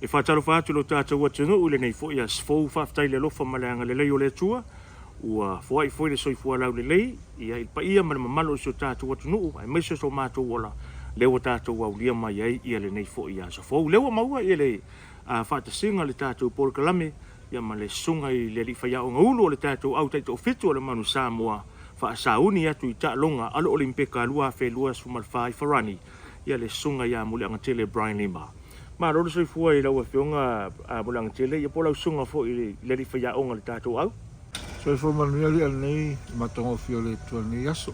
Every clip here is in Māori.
E whātaro whātu lo tātou atunu ule nei fo ia sfou whaftai le lofa maleanga le lei o le atua. Ua fwai foi le soifua lau le lei, ia il pa ia mana mamalo so tātou atunu, ai maiso so mātou wala lewa tātou au lia mai ai ia le nei fo ia sfou. Lewa maua ia le whātasinga le tātou Paul Kalame, ia ma le sunga i le li whaia o ngaulo le tātou au taito fitu o le manu Samoa, whaasauni atu i tālonga alo olimpeka lua whelua sumalwhai wharani, ia le sunga ia mule angatele Brian Lima. Ma rolo soi fua i lau a whionga mule angatele, ia polau sunga fo i le li whaia o le tātou au. Soi fo manueli anei matongo fio le tua ni yaso.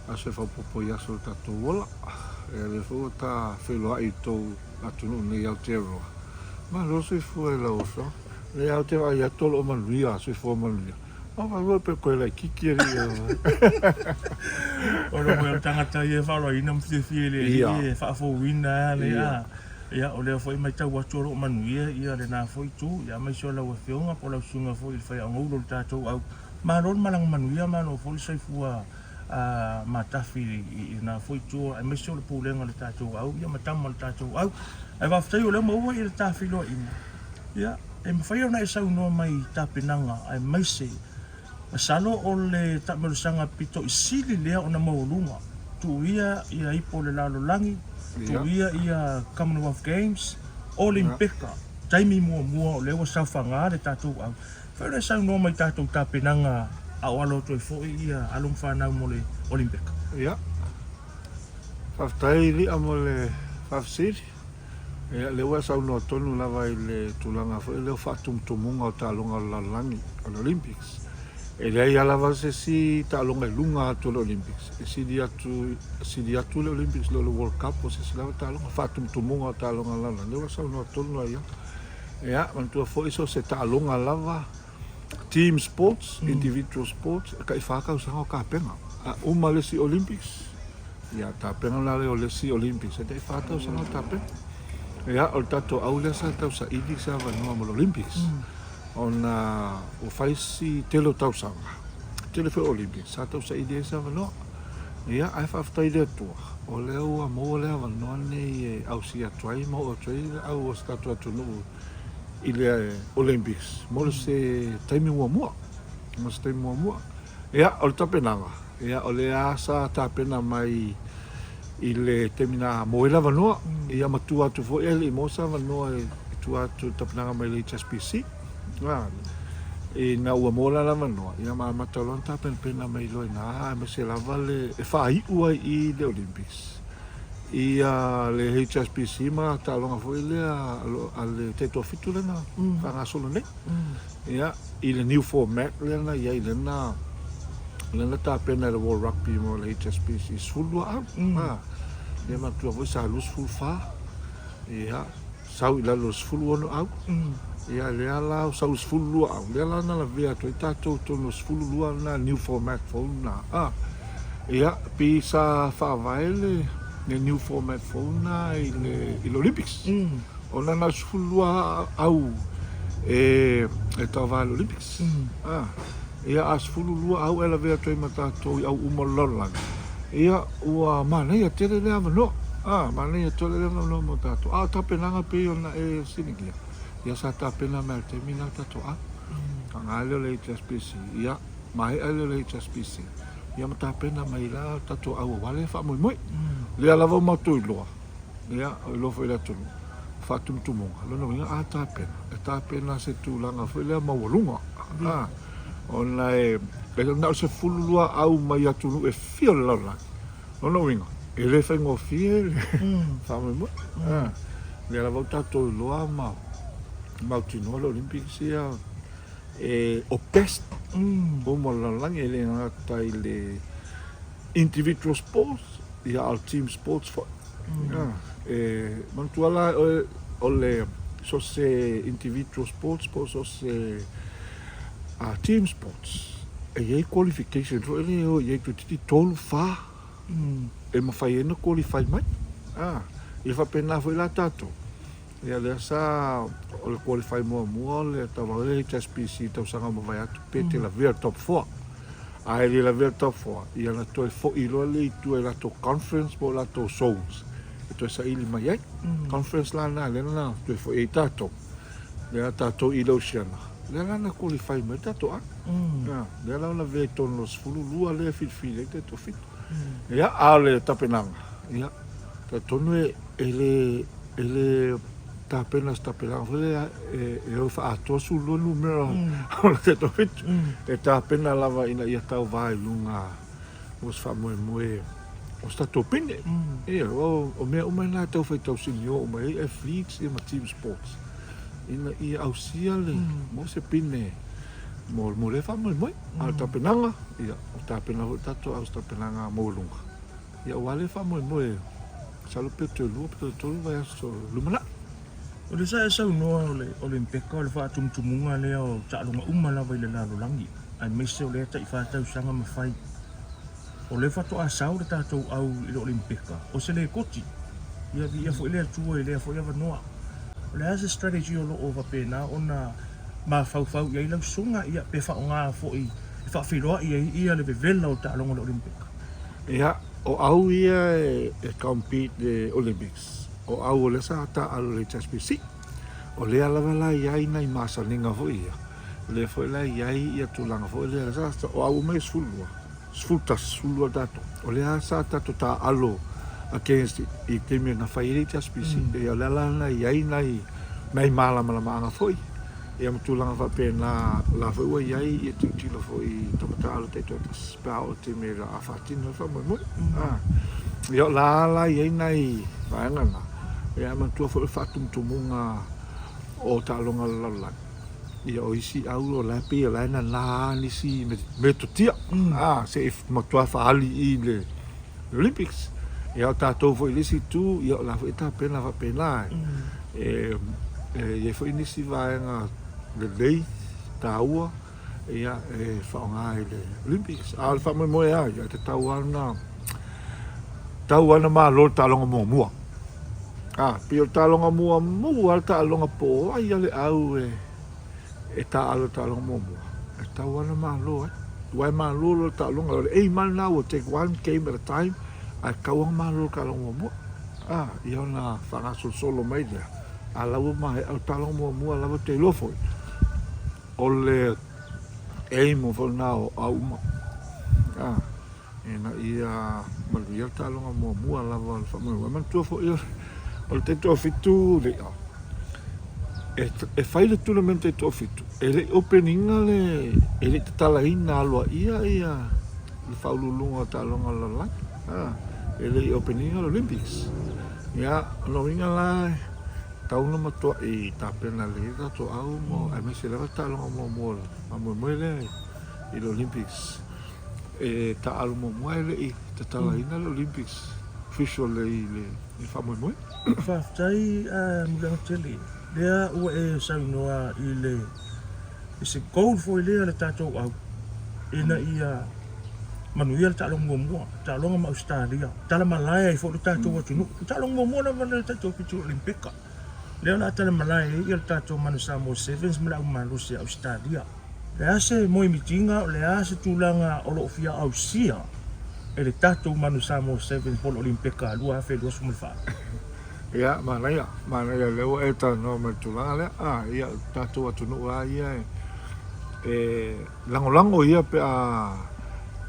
A soi fo popo yaso le tātou wola. E le fo ta wheloa i tau atunu ni Aotearoa. Ma rolo soi fua i lau so. Le Aotearoa i atolo o manuia, soi fo manuia. Ma rolo pe koe lai kikiri Ora mo el tangata ia whalo ina mwhewhie le e whaafo wina le a. Ia o lea foi mai tau atoro o manuia ia le nā foi tū. Ia mai so lau a whionga po lau sunga foi il whai angaulo le tātou au. Ma ron malang manuia ma no foi saifua matafi i nā foi tū. Ai mai so le pūlenga le tātou au. Ia matama le tātou au. Ai waftai o lea maua i le tāwhilo ina. Ia e mwhai au na e sau noa mai tāpenanga ai mai se. Masalo o le tamelusanga pito i sili lea o na maulunga. Tu ia ipo le lalo langi. Tu ia Commonwealth Games, Olimpika. Taimi mua o lewa sauwhanga le tātou au. Whaure sau noa mai tātou tāpenanga au alo toi fo ia alum whanau mo le Olimpika. Ia. Whaftai li amo le whafsiri. Ia lewa sau noa tonu lava i le tulanga fo i leo whaatumtumunga o tālonga lalangi o le Olympics. E lei ala vase si tālonga i lunga atu le Olympics. E si di atu le Olympics lo le World Cup o se si lava tālonga whaatumtumunga o tālonga lana. Lewa sau noa tonu ia. Ea, mantua fo iso se tālonga lava team sports, individual sports, ka i whakau sanga o kāpenga. Uma le si Olympics. Ia, tāpenga la le o le si Olympics. E te i whakau sanga o tāpenga. Ea, o tato au le sa tau sa idi sa vanua mo le Olympics. Ona o faisi telo tau sanga. Tele fe Olympics, sa tau sa idi sa vanua. Ia, ai whaftai le atua. O leo a mo lea vanua nei au si atuai, mo o atuai au o statu atunu i le Olympics. Mo le se taimi mua. Mo se taimi mua. Ia, o le tapenanga. Ia, o le asa tapena mai i le temina moela vanua. Ia matua atu fo ele i mosa vanua i tua atu tapenanga mai le HSBC. E na ua mola la vanua. Ia ma matalon tapena mai loi na me se lava le e whai ua i le Olympics. Ia le HSBC ma talonga fo ele a le teto fitu lena. Whanga solo ne. Ia, i le new format lena, ia i lena tapena le World Rugby mo le HSBC sfulua au. Ia matua fo sa lus fulfa. Ia, sau i lalo sfulu ono au. Ia lea la sau sfulua au. Lea la na la vea to i tatou tono sfulua na new format phone na. Ia, pi sa whaavaele le new format phone na i le Olympics. Ona na sfulua au e tau le Olympics. Ia a sfulua au e la vea to i matatou i au umalolang. Ia ua mana ia tere lea mano. Mana ia tole lea mano mo tatou. Tapenanga pe ona e sinigia. Ia sa tapena me te mina tatou Kangale le HSBC. Ia mai ale le HSBC. Ia matapena mai la tatou au wale fa moi. Lea lava matui loa. Ia lo foi la tonu. Fa tumtumonga. Lo no ia tapena se tulanga foi lea mawalunga. Ona e na se fulua au mai atunu e fio la la. No winga. E le fengo fie. Fa moi. Lea lava tatou loa ma Mautino le Olympics ia o best o malalangi ele ngata i le individual sports ia al team sports for mantuala o le so se individual sports po so se team sports e ia qualification ro ele o ia tuti tolu fa e mafai no qualify mai e fa pena foi la tato. Ia lea sa o le qualify mua le tava le HSBC tau sanga mawai atu pete la vea top 4. Ai le la vea top 4. Ia na toi fo i loa le i tu e lato conference mo lato zones. to sa ili mai ai conference lana le na to fo e tato le tato i lo siana le na qualify me tato a le na ve to no sfulu lua le fit le to fit ya ale tapenanga ya tato no ele tapena tapelanga e fa ato su lo numero le to fit e tapena lava ina ia tau vai lunga os fa mo o sta topine o me o mai na tau fai tau sinio o mai e flix e ma team sports ina i ausiale mo se pine mo le fa mo al tapenanga ia o tapena o tato au tapenanga mo lunga ia wale fa mo salo peto lu peto vai so lumana o le sa no le olimpika le fa tumtumunga le o talunga umala vai le lalo langi ai me se o le tai fa tau sanga ma fai o le fa to asau le tatou au i le olimpika o se le koti ia fo ile tua ile fo ia noa o le asa strategy o lo over pena ona ma fau ia ila sunga ia pe fa nga fo i fa filoa ia le vela o talunga le olimpika ia o au ia e compete the Olympics o au le sa ta al le HSBC o le ala la ia ina i masa ninga fo ia le fo la ia ia tulanga fo le sa o au me sfulua dato o le asa tato ta alo against i temi na fai HSBC e ala na ia ina i mai mala anga foi e mtulanga fa pena la fo ia i tilo fo i tamata alo te totas pa o temi la afatina fa mo yo la ia ina i vaanga na ia mantua fo fatum tumunga o talonga la ia o isi au o la pe la na ni si me totia se if matua fa ali i le Olympics ia tatou foi lisi tu ia la foi ta pena va pena ia foi nisi vaenga le lei taua ia fa nga le Olympics al fa mo ia te tauana ma lo talonga mo pio talonga mua al talonga po ai ale au e ta alo talonga mo e tauana malo wai malo lo talonga e mal now will take one game at a time a kawang malo talonga mo ia na fanga solo mai dia ala ma al talonga mo ala te lo foi ole e mo for now au ma ena ia maluia talonga mo ala va fa mo man tu fo o te tofitu le e fai le tournament te tofitu e le opening le e le tatalaina aloa ia le faululunga talonga la e le opening le Olympics ia no inga la tauna matua e tapena le tato au mo a me se leva talonga mo le i le Olympics e ta alu mo le tatalaina le Olympics official le fa mo Whaftai mulanga tele. Lea ua e saunoa i le se gold foi lea le tatou au. Ina ia manuia le talonga mua. Talonga ma Australia. Tala malaya i fo le tatou atunu. Talonga mua na mana le tatou pitu olimpika. Lea la tala malaya i le tatou manu Samoa Sevens mala umalo se Australia. Lea se moi mitinga o lea se tulanga o lo ofia au sia. E le tatou manu Samoa Sevens polo olimpika lua fe lua sumulfa. ia mana ia leo e ta no me tulanga le ia tatu atu no ia lango ia pe ha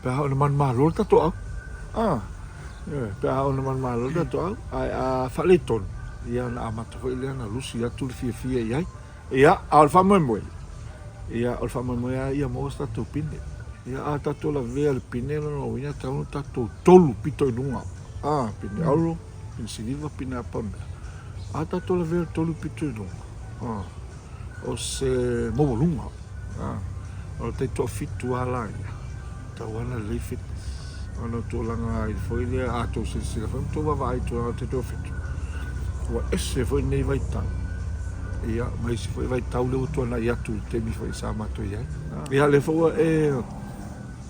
no man malo tatu pe ha no man malo tatu a faleton ia na amata foi le na lusi atu fia ia al famo ia al famo ia mo sta tu pinde ia tatu la vea le pinelo no ia tatu tolu pito nunga pinde alo in siliva pina pamela ata tola ver tolu pitudo o se movolunga o te to fitu ala ta wana le fit ono to langa il foi le ato se fam to va to te to fitu o esse foi nei vai ta ia mai se foi vai ta le to na ia tu te mi foi sa ma to ia le fo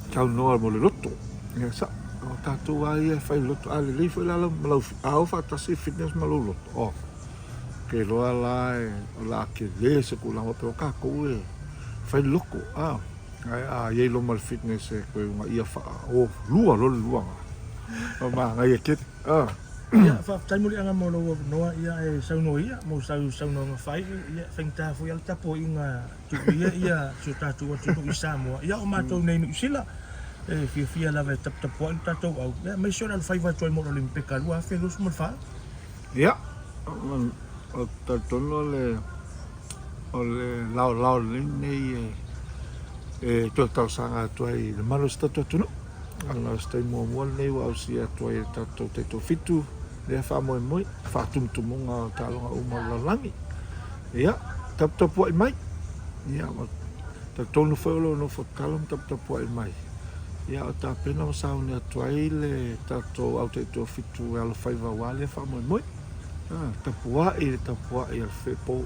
ciao no mo le lotto ia sa o tatu ai fai loto ale le foi la malo au fa ta se fitness malo loto ke loa la ke le se kula o pe ka ko fai loko ai lo mal fitness ko ia fa o lua o ma ngai ke ia fa tai muli anga mo lo noa ia e sauno ia mo sauno nga fai ia fengta fu ia tapo inga tu ia su tatu tu Samoa ia o matou nei nu sila e fia la tap po tatou au mai sona al fai va toi mo olimpika lua fe lus mo fa ia o tatono le lao nei e to tau sanga toi le malo sta tonu ana stai mo nei wa sia toi tatou te to fitu le fa mo fa tumtumunga talonga uma langi ia tap po mai ia tatono folo no fo talom tap po mai ia o ta pena o sa una toi le tatou au te to fitu al fai va wale fa mo tapua e al fepo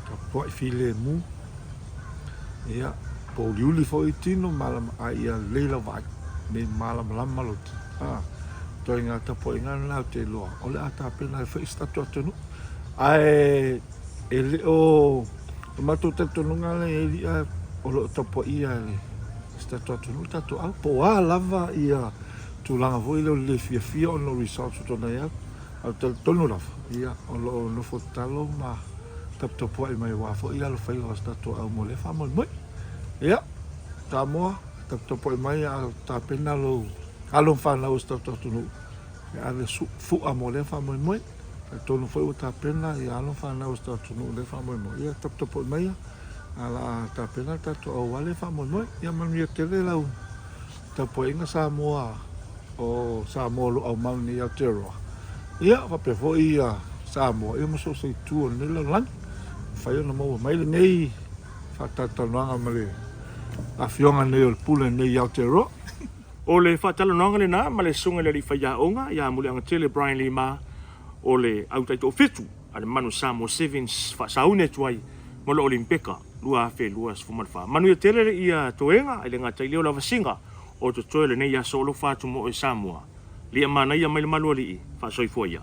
tapua file mu ia po liuli fo itino malam ai leila vai me malam lamalo to inga tapua inga na te lo ole ata pena fe statua tonu ai ele o mato te tonu ngale eli a o tapua ia statua tonu tato al po lava ia tulanga voi le fia no results to na ia al tonu lava ia o lo no fotalo ma tap po mai wa fo ia lo fai o statua au mo le fa mo ia tamo tap po mai a ta pena lo alon fa na o statua tonu ia le fu a mo le fa mo tonu foi o ta pena ia alon fa na o statua tonu le fa mo ia tap po mai ala ta pena tato o wale fa mo ia man ia tele la tapo inga Samoa o Samoa au mau ni Aotearoa ia fa pe fo ia Samoa ia mo so se tu ni la lan fa ia no mo mai nei fa tatalanga male a fionga nei o pule nei Aotearoa o le fa talonanga le na ma le sunga le fa ya onga ia muli anga tele Brian Lima o le au tai to fitu ale manu Samoa Sevens fa saune tuai mo le olimpika lua fe lua sfuman fa manu ia tele ia toenga ile nga tai leo lava singa o to toile nei ya solo fa tu mo e Samoa lia mana ia mai malu ali fa soi foi ia